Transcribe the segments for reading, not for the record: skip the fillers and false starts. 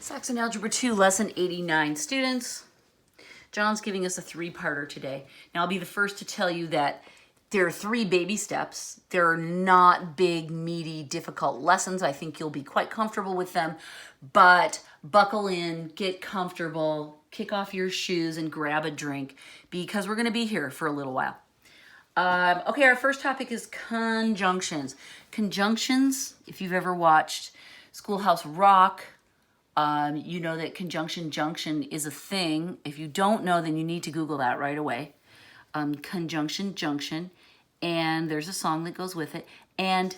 Saxon Algebra 2, Lesson 89. Students, John's giving us a three-parter today. Now, I'll be the first to tell you that there are 3 baby steps. They're not big, meaty, difficult lessons. I think you'll be quite comfortable with them, but buckle in, get comfortable, kick off your shoes, and grab a drink because we're going to be here for a little while. Okay, our first topic is conjunctions. Conjunctions, if you've ever watched Schoolhouse Rock, you know that conjunction junction is a thing. If you don't know, then you need to Google that right away. Conjunction junction, and there's a song that goes with it. And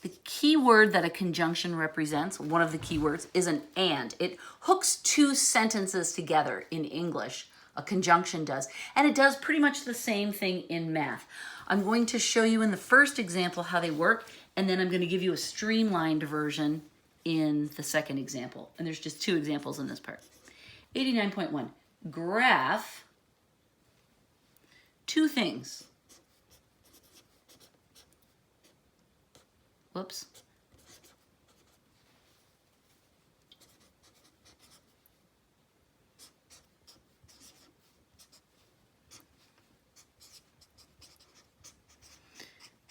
the key word that a conjunction represents, one of the key words, is an and. It hooks 2 sentences together in English. A conjunction does. And it does pretty much the same thing in math. I'm going to show you in the first example how they work, and then I'm going to give you a streamlined version in the second example. And there's just 2 examples in this part. 89.1. Graph 2 things. Whoops.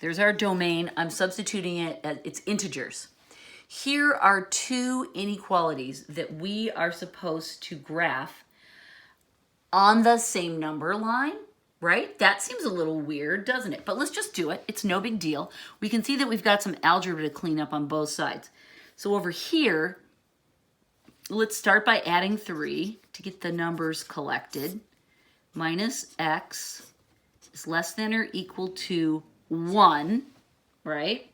There's our domain. I'm substituting it as it's integers. Here are 2 inequalities that we are supposed to graph on the same number line, right? That seems a little weird, doesn't it? But let's just do it. It's no big deal. We can see that we've got some algebra to clean up on both sides. So over here, let's start by adding 3 to get the numbers collected. Minus x is less than or equal to 1, right?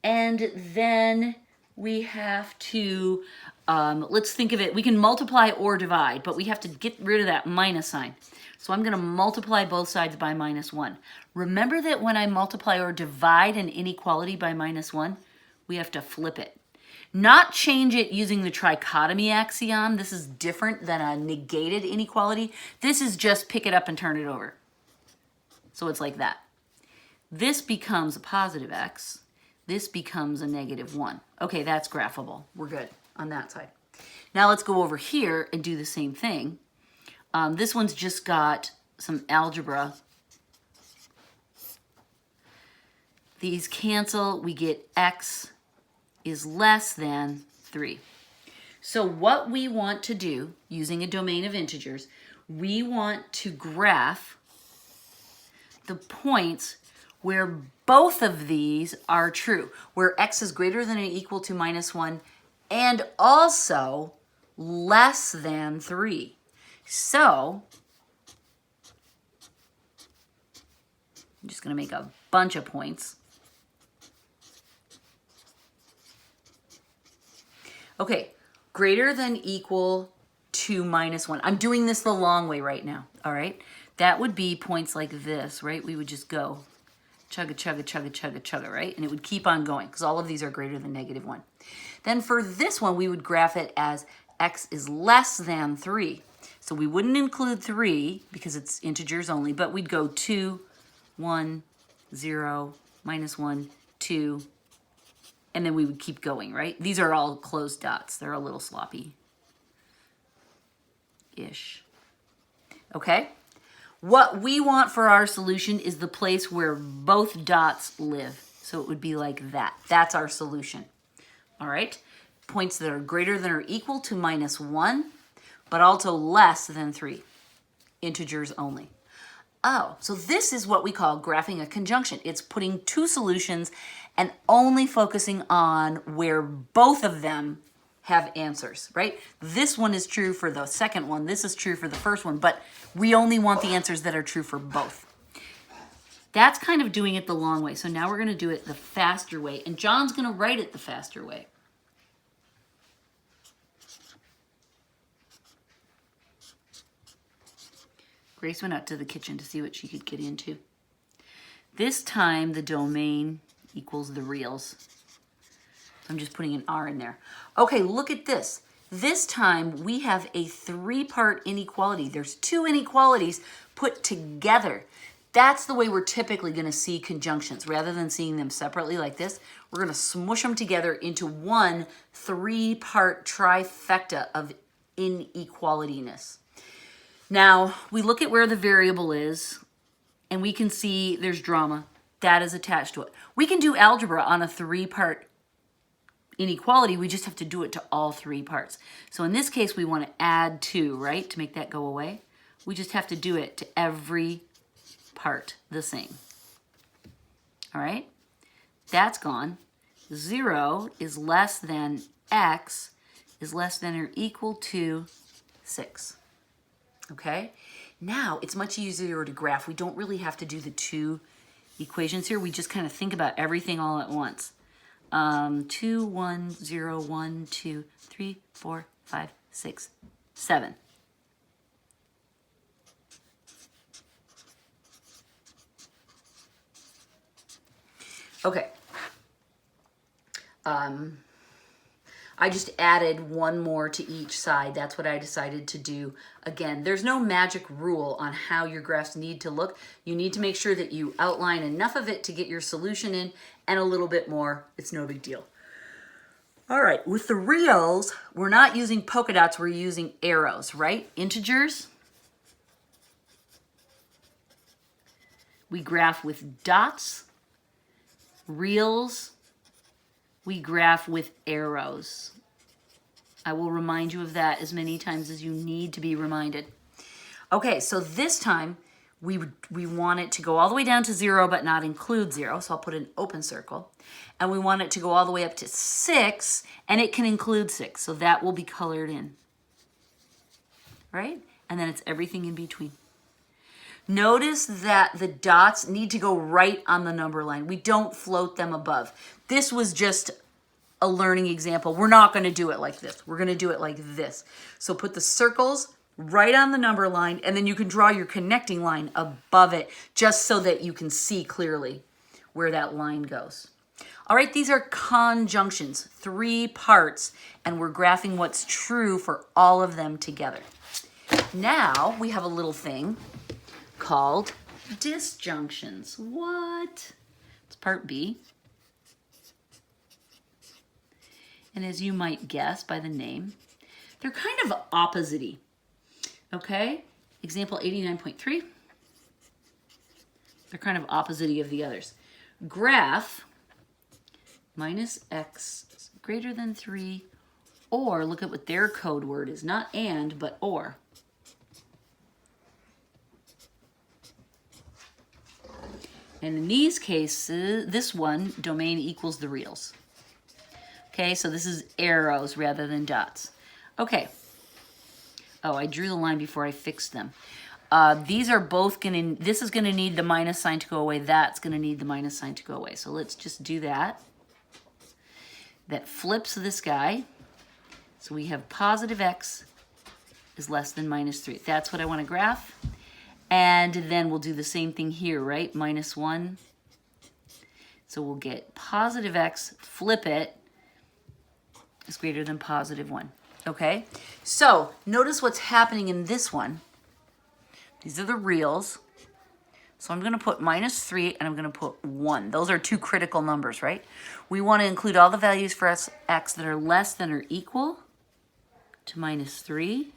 And then we have to, let's think of it, we can multiply or divide, but we have to get rid of that minus sign. So I'm going to multiply both sides by -1. Remember that when I multiply or divide an inequality by -1, we have to flip it. Not change it using the trichotomy axiom. This is different than a negated inequality. This is just pick it up and turn it over. So it's like that. This becomes a positive x. This becomes a -1. Okay, that's graphable. We're good on that side. Now let's go over here and do the same thing. This one's just got some algebra. These cancel. We get x is less than 3. So what we want to do, using a domain of integers, we want to graph the points where both of these are true, where x is greater than or equal to -1 and also less than 3. So I'm just going to make a bunch of points. Okay, greater than equal to -1. I'm doing this the long way right now, all right? That would be points like this, right? We would just go chugga, chugga, chugga, chugga, chugga, right? And it would keep on going because all of these are greater than -1. Then for this one, we would graph it as x is less than 3. So we wouldn't include 3 because it's integers only, but we'd go 2, 1, 0, -1, 2, and then we would keep going, right? These are all closed dots. They're a little sloppy-ish. Okay? What we want for our solution is the place where both dots live. So it would be like that. That's our solution. All right? Points that are greater than or equal to -1, but also less than 3. Integers only. Oh, so this is what we call graphing a conjunction. It's putting 2 solutions and only focusing on where both of them have answers, right? This one is true for the second one. This is true for the first one, but we only want the answers that are true for both. That's kind of doing it the long way. So now we're going to do it the faster way, and John's going to write it the faster way. Grace went out to the kitchen to see what she could get into. This time the domain equals the reals. I'm just putting an R in there. Okay, look at this. This time we have a 3-part inequality. There's 2 inequalities put together. That's the way we're typically going to see conjunctions. Rather than seeing them separately like this, we're going to smush them together into one 3-part trifecta of inequalityness. Now, we look at where the variable is, and we can see there's drama. That is attached to it. We can do algebra on a 3-part inequality. We just have to do it to all 3 parts. So in this case, we want to add 2, right, to make that go away. We just have to do it to every part the same. All right, that's gone. 0 is less than x is less than or equal to 6. Okay, now it's much easier to graph. We don't really have to do the 2 equations here. We just kind of think about everything all at once. 2, 1, 0, 1, 2, 3, 4, 5, 6, 7. Okay. I just added one more to each side. That's what I decided to do. Again, there's no magic rule on how your graphs need to look. You need to make sure that you outline enough of it to get your solution in, and a little bit more. It's no big deal. All right, with the reals, we're not using polka dots, we're using arrows, right? Integers, we graph with dots. Reals, we graph with arrows. I will remind you of that as many times as you need to be reminded. Okay, so this time we want it to go all the way down to 0 but not include 0, so I'll put an open circle. And we want it to go all the way up to 6, and it can include 6, so that will be colored in. Right? And then it's everything in between. Notice that the dots need to go right on the number line. We don't float them above. This was just a learning example. We're not going to do it like this. We're going to do it like this. So put the circles right on the number line, and then you can draw your connecting line above it just so that you can see clearly where that line goes. All right, these are conjunctions, 3 parts, and we're graphing what's true for all of them together. Now we have a little thing called disjunctions. What? It's part B. And as you might guess by the name, they're kind of opposite-y. Okay? Example 89.3. They're kind of opposite-y of the others. Graph minus x greater than 3, or look at what their code word is. Not and, but or. And in these cases, this one, domain equals the reals. Okay, so this is arrows rather than dots. Okay. Oh, I drew the line before I fixed them. These are both going to, this is going to need the minus sign to go away. That's going to need the minus sign to go away. So let's just do that. That flips this guy. So we have positive x is less than minus 3. That's what I want to graph. And then we'll do the same thing here, right? Minus 1. So we'll get positive x, flip it, is greater than positive 1. Okay? So notice what's happening in this one. These are the reals. So I'm going to put minus 3 and I'm going to put 1. Those are 2 critical numbers, right? We want to include all the values for x that are less than or equal to minus 3.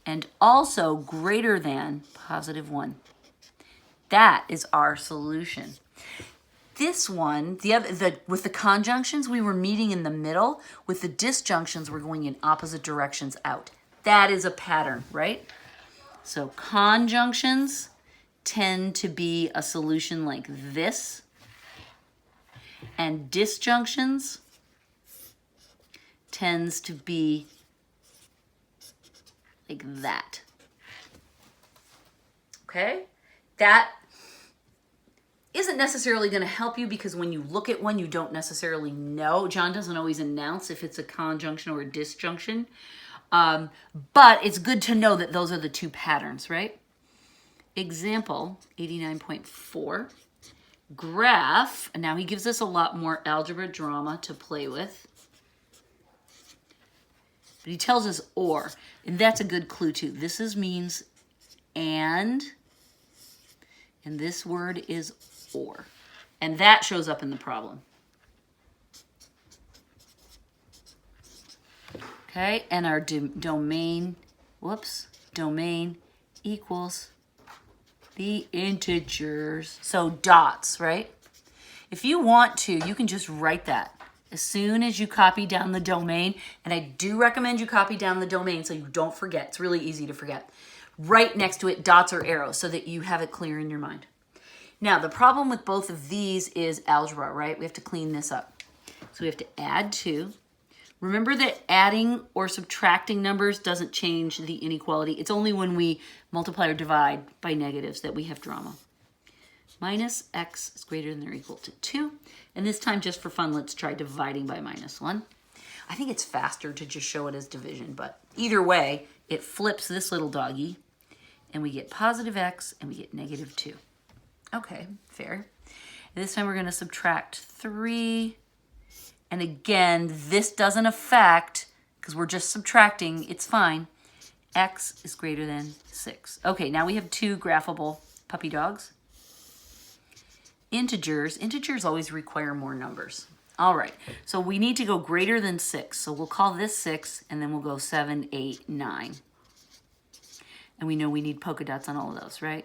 And also greater than positive 1. That is our solution. This one, with the conjunctions, we were meeting in the middle. With the disjunctions, we're going in opposite directions out. That is a pattern, right? So conjunctions tend to be a solution like this. And disjunctions tends to be like that. Okay? That isn't necessarily going to help you because when you look at one, you don't necessarily know. John doesn't always announce if it's a conjunction or a disjunction. But it's good to know that those are the 2 patterns, right? Example 89.4. Graph, and now he gives us a lot more algebra drama to play with. But he tells us or, and that's a good clue too. This means and And this word is or. And that shows up in the problem. Okay, and our domain equals the integers. So dots, right? If you want to, you can just write that as soon as you copy down the domain. And I do recommend you copy down the domain so you don't forget. It's really easy to forget. Right next to it, dots or arrows, so that you have it clear in your mind. Now, the problem with both of these is algebra, right? We have to clean this up. So we have to add 2. Remember that adding or subtracting numbers doesn't change the inequality. It's only when we multiply or divide by negatives that we have drama. Minus x is greater than or equal to 2. And this time, just for fun, let's try dividing by -1. I think it's faster to just show it as division, but either way, it flips this little doggy, and we get positive x, and we get -2. Okay, fair. And this time we're going to subtract 3. And again, this doesn't affect, because we're just subtracting, it's fine. X is greater than 6. Okay, now we have 2 graphable puppy dogs. Integers always require more numbers. All right, so we need to go greater than 6. So we'll call this 6, and then we'll go 7, 8, 9. And we know we need polka dots on all of those, right?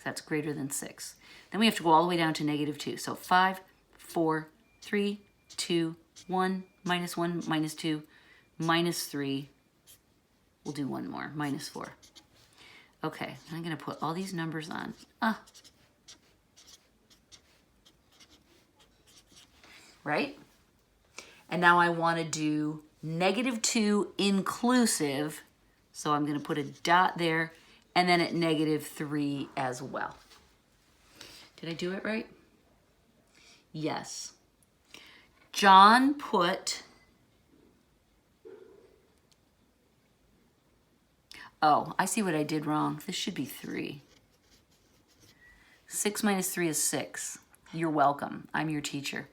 That's greater than 6. Then we have to go all the way down to -2. So 5, 4, 3, 2, 1, -1, -2, -3. We'll do one more, -4. Okay, I'm going to put all these numbers on. Right? And now I want to do -2 inclusive. So I'm going to put a dot there, and then at -3 as well. Did I do it right? Yes. John put, oh, I see what I did wrong. This should be 3. 6 minus 3 is 6. You're welcome. I'm your teacher.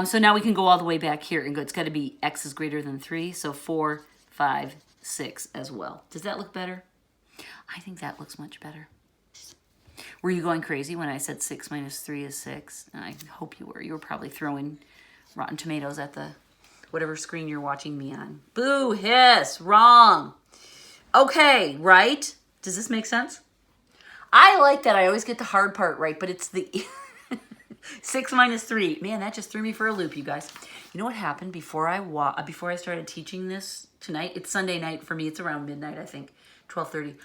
So now we can go all the way back here and go, it's got to be x is greater than 3. So 4, 5, 6 as well. Does that look better? I think that looks much better. Were you going crazy when I said 6 minus 3 is 6? I hope you were. You were probably throwing Rotten Tomatoes at the whatever screen you're watching me on. Boo, hiss, wrong. Okay, right? Does this make sense? I like that I always get the hard part right, but it's the 6 minus 3. Man, that just threw me for a loop, you guys. You know what happened before I started teaching this tonight? It's Sunday night for me. It's around midnight, I think, 12:30.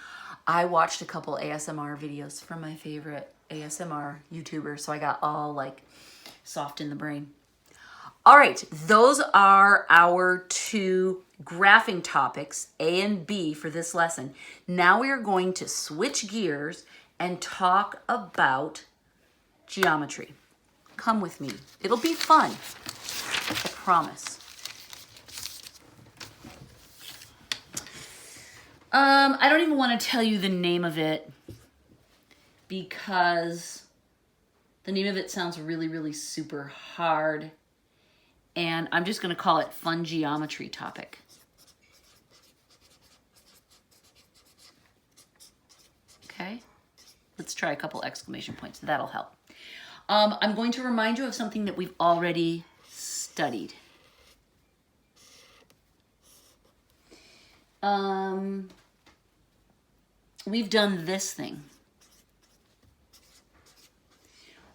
I watched a couple ASMR videos from my favorite ASMR YouTubers, so I got all like soft in the brain. All right, those are our 2 graphing topics, A and B, for this lesson. Now we are going to switch gears and talk about geometry. Come with me. It'll be fun. I promise. I don't even want to tell you the name of it because the name of it sounds really, really super hard. And I'm just going to call it Fun Geometry Topic. Okay? Let's try a couple exclamation points. That'll help. I'm going to remind you of something that we've already studied. We've done this thing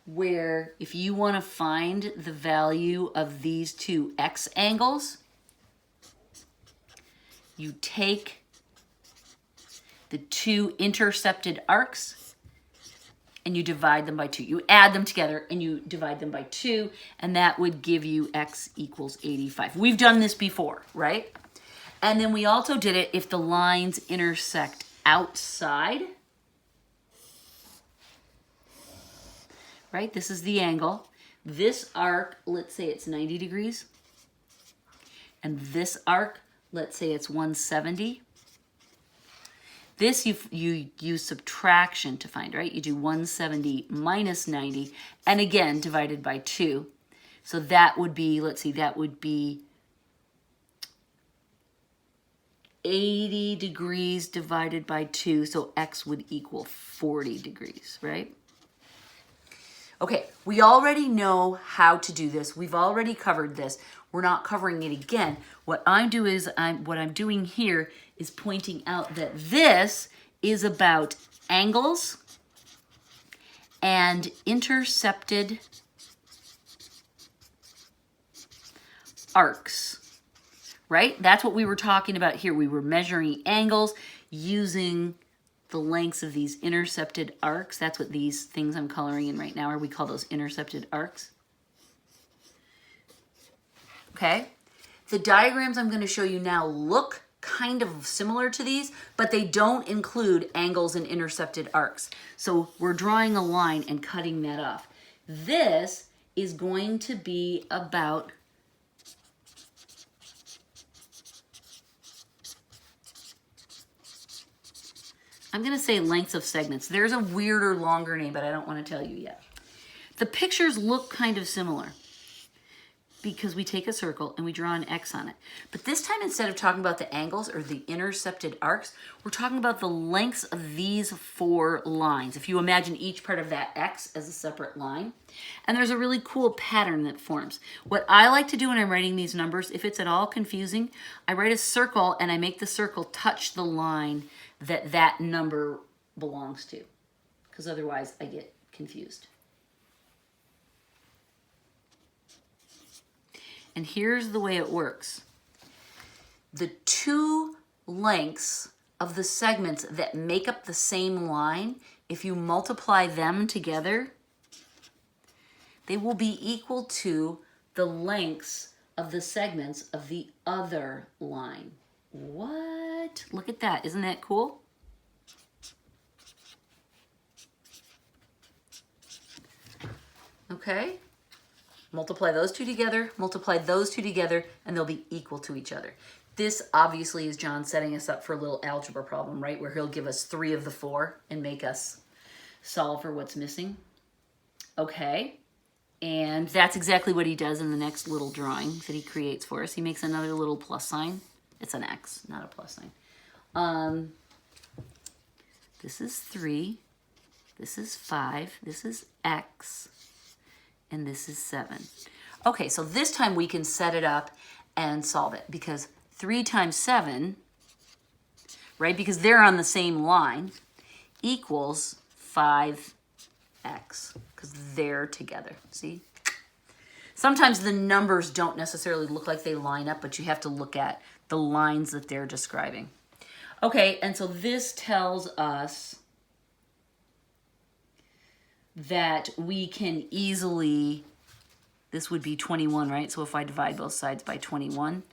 where if you want to find the value of these 2 x angles, you take the 2 intercepted arcs and you divide them by 2. You add them together and you divide them by 2, and that would give you x equals 85. We've done this before, right? And then we also did it if the lines intersect outside. Right? This is the angle. This arc, let's say it's 90 degrees. And this arc, let's say it's 170. This you use subtraction to find, right? You do 170 minus 90, and again, divided by 2. So that would be, let's see, that would be 80 degrees divided by 2, so x would equal 40 degrees, right? Okay, we already know how to do this. We've already covered this. We're not covering it again. What I'm doing here is pointing out that this is about angles and intercepted arcs, right? That's what we were talking about here. We were measuring angles using the lengths of these intercepted arcs. That's what these things I'm coloring in right now are. We call those intercepted arcs. Okay? The diagrams I'm going to show you now look kind of similar to these, but they don't include angles and intercepted arcs. So we're drawing a line and cutting that off. This is going to be about I'm going to say lengths of segments. There's a weirder, longer name, but I don't want to tell you yet. The pictures look kind of similar because we take a circle and we draw an X on it. But this time, instead of talking about the angles or the intercepted arcs, we're talking about the lengths of these 4 lines. If you imagine each part of that X as a separate line, and there's a really cool pattern that forms. What I like to do when I'm writing these numbers, if it's at all confusing, I write a circle and I make the circle touch the line that that number belongs to, because otherwise I get confused. And here's the way it works. The 2 lengths of the segments that make up the same line, if you multiply them together, they will be equal to the lengths of the segments of the other line. What? Look at that. Isn't that cool? Okay. Multiply those 2 together, multiply those 2 together, and they'll be equal to each other. This obviously is John setting us up for a little algebra problem, right? Where he'll give us 3 of the 4 and make us solve for what's missing. Okay. And that's exactly what he does in the next little drawing that he creates for us. He makes another little plus sign. It's an X, not a plus sign. This is 3. This is 5. This is X. And this is 7. Okay, so this time we can set it up and solve it, because 3 times 7, right, because they're on the same line, equals 5x, because they're together, see? Sometimes the numbers don't necessarily look like they line up, but you have to look at the lines that they're describing. Okay, and so this tells us that we can easily, this would be 21, right? So if I divide both sides by 21,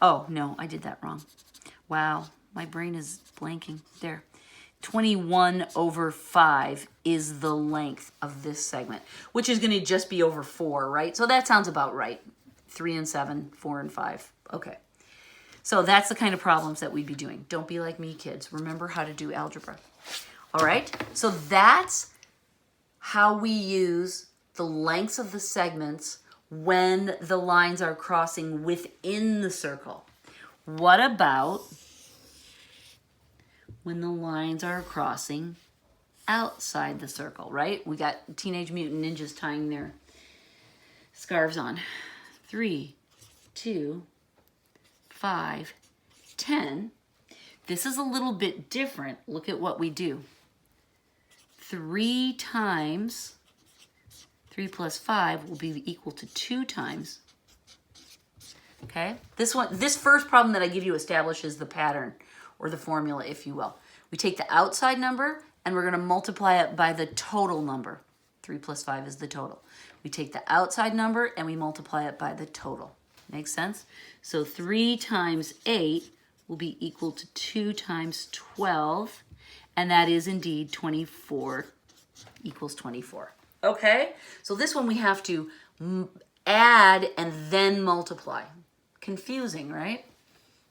oh, no, I did that wrong. Wow, my brain is blanking. There. 21 over 5 is the length of this segment, which is going to just be over 4, right? So that sounds about right. 3 and 7, 4 and 5. Okay. So that's the kind of problems that we'd be doing. Don't be like me, kids. Remember how to do algebra. All right? So that's how we use the lengths of the segments when the lines are crossing within the circle. What about when the lines are crossing outside the circle, right? We got Teenage Mutant Ninjas tying their scarves on. 3, 2, 5, 10. This is a little bit different. Look at what we do. 3 times 3 plus 5 will be equal to 2 times. Okay? This first problem that I give you establishes the pattern, or the formula, if you will. We take the outside number and we're going to multiply it by the total number. 3 plus 5 is the total. We take the outside number and we multiply it by the total. Makes sense? So 3 times 8 will be equal to 2 times 12, and that is indeed 24 equals 24. Okay? So this one we have to add and then multiply. Confusing, right?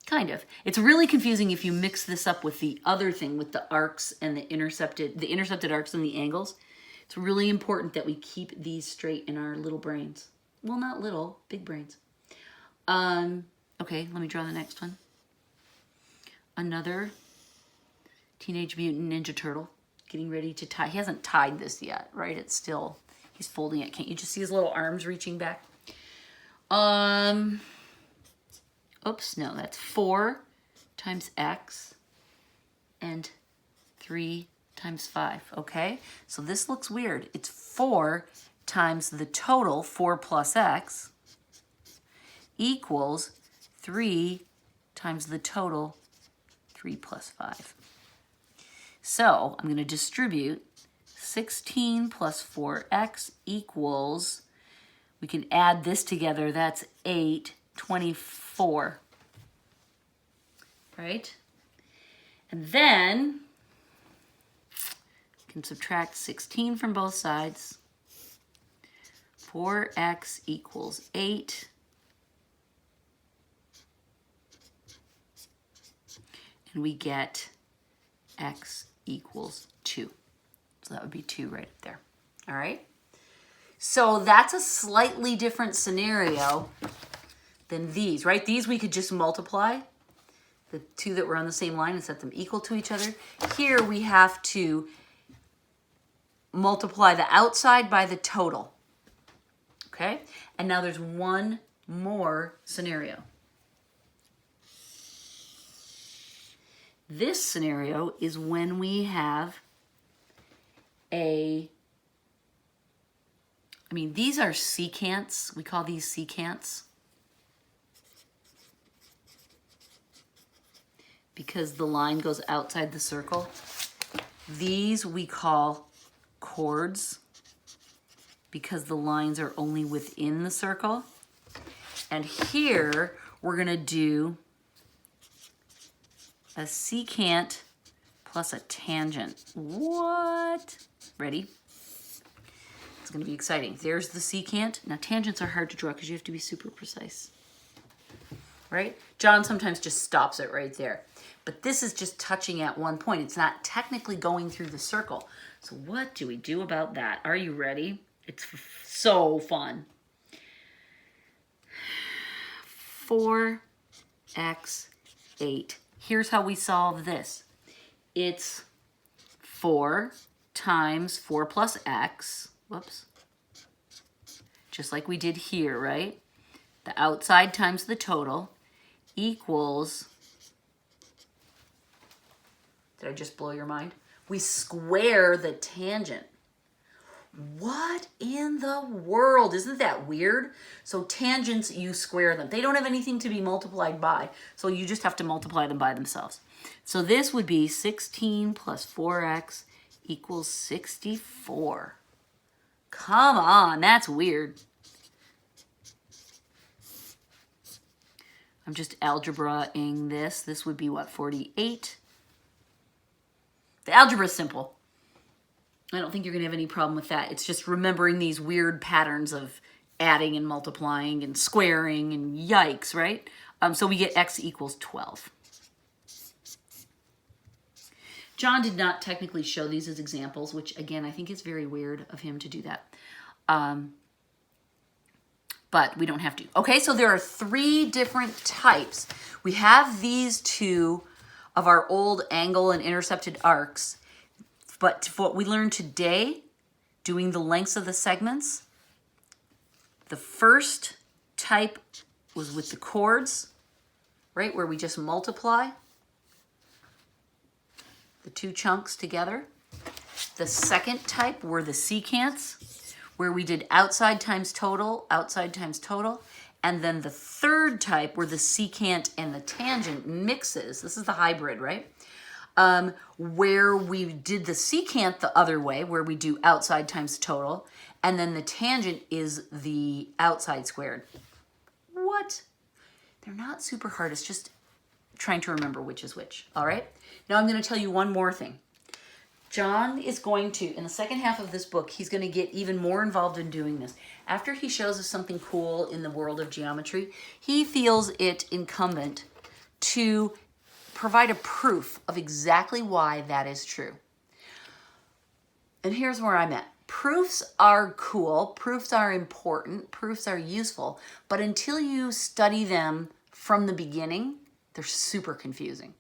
Kind of. It's really confusing if you mix this up with the other thing, with the arcs and the intercepted arcs and the angles. It's really important that we keep these straight in our little brains. Well, not little, big brains. Okay, let me draw the next one. Another Teenage Mutant Ninja Turtle getting ready to tie. He hasn't tied this yet, right? It's still, he's folding it. Can't you just see his little arms reaching back? Oops, no, that's 4 times x and 3 times 5, okay? So this looks weird. It's 4 times the total, 4 plus x, equals 3 times the total, 3 plus 5. So I'm going to distribute 16 plus 4x equals, we can add this together, that's 8, 24, right? And then you can subtract 16 from both sides. 4x equals 8. And we get x equals 2. So that would be 2 right up there. All right? So that's a slightly different scenario than these, right? These we could just multiply, the two that were on the same line, and set them equal to each other. Here we have to multiply the outside by the total. Okay? And now there's one more scenario. This scenario is when we have these are secants. We call these secants because the line goes outside the circle. These we call chords because the lines are only within the circle. And here we're going to do a secant plus a tangent. What? Ready? It's going to be exciting. There's the secant. Now tangents are hard to draw because you have to be super precise. Right? John sometimes just stops it right there. But this is just touching at one point. It's not technically going through the circle. So what do we do about that? Are you ready? It's so fun. 4x 8. Here's how we solve this. It's 4 times 4 plus x. Whoops. Just like we did here, right? The outside times the total equals, did I just blow your mind? We square the tangent. What in the world? Isn't that weird? So tangents, you square them. They don't have anything to be multiplied by, so you just have to multiply them by themselves. So this would be 16 plus 4x equals 64. Come on, that's weird. I'm just algebra-ing this. This would be what, 48? The algebra is simple. I don't think you're going to have any problem with that. It's just remembering these weird patterns of adding and multiplying and squaring and yikes, right? So we get x equals 12. John did not technically show these as examples, which again, I think is very weird of him to do that. But we don't have to. Okay, so there are 3 different types. We have these 2 of our old angle and intercepted arcs. But for what we learned today, doing the lengths of the segments, the first type was with the chords, right, where we just multiply the 2 chunks together. The second type were the secants, where we did outside times total, and then the third type were the secant and the tangent mixes. This is the hybrid, right? Where we did the secant the other way, where we do outside times total, and then the tangent is the outside squared. What? They're not super hard. It's just trying to remember which is which. All right? Now I'm going to tell you one more thing. John is going to, in the second half of this book, he's going to get even more involved in doing this. After he shows us something cool in the world of geometry, he feels it incumbent to provide a proof of exactly why that is true. And here's where I'm at. Proofs are cool, proofs are important, proofs are useful, but until you study them from the beginning, they're super confusing.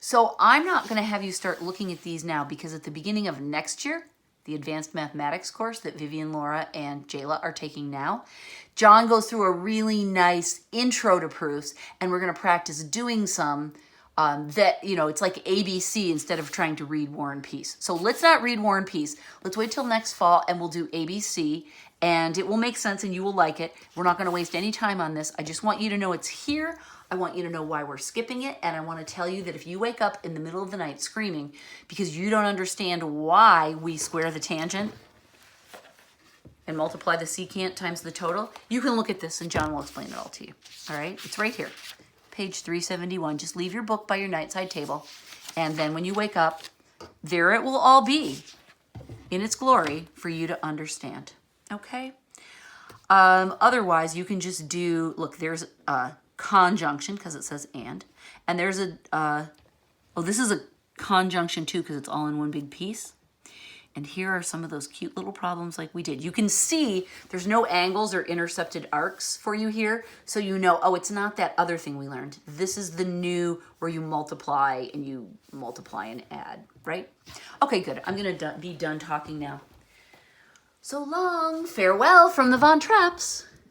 So I'm not going to have you start looking at these now, because at the beginning of next year, the advanced mathematics course that Vivian, Laura, and Jayla are taking now, John goes through a really nice intro to proofs, and we're going to practice doing some that, you know, it's like ABC instead of trying to read War and Peace. So let's not read War and Peace. Let's wait till next fall and we'll do ABC, and it will make sense and you will like it. We're not going to waste any time on this. I just want you to know it's here. I want you to know why we're skipping it, and I want to tell you that if you wake up in the middle of the night screaming because you don't understand why we square the tangent and multiply the secant times the total, you can look at this and John will explain it all to you. All right? It's right here. Page 371. Just leave your book by your nightside table, and then when you wake up, there it will all be in its glory for you to understand. Okay? Otherwise, you can just do, look, there's a conjunction because it says and there's a, oh, this is a conjunction too because it's all in one big piece. And here are some of those cute little problems like we did. You can see there's no angles or intercepted arcs for you here. So you know, oh, it's not that other thing we learned. This is the new where you multiply and add, right? Okay, good. I'm going to be done talking now. So long. Farewell from the Von Trapps.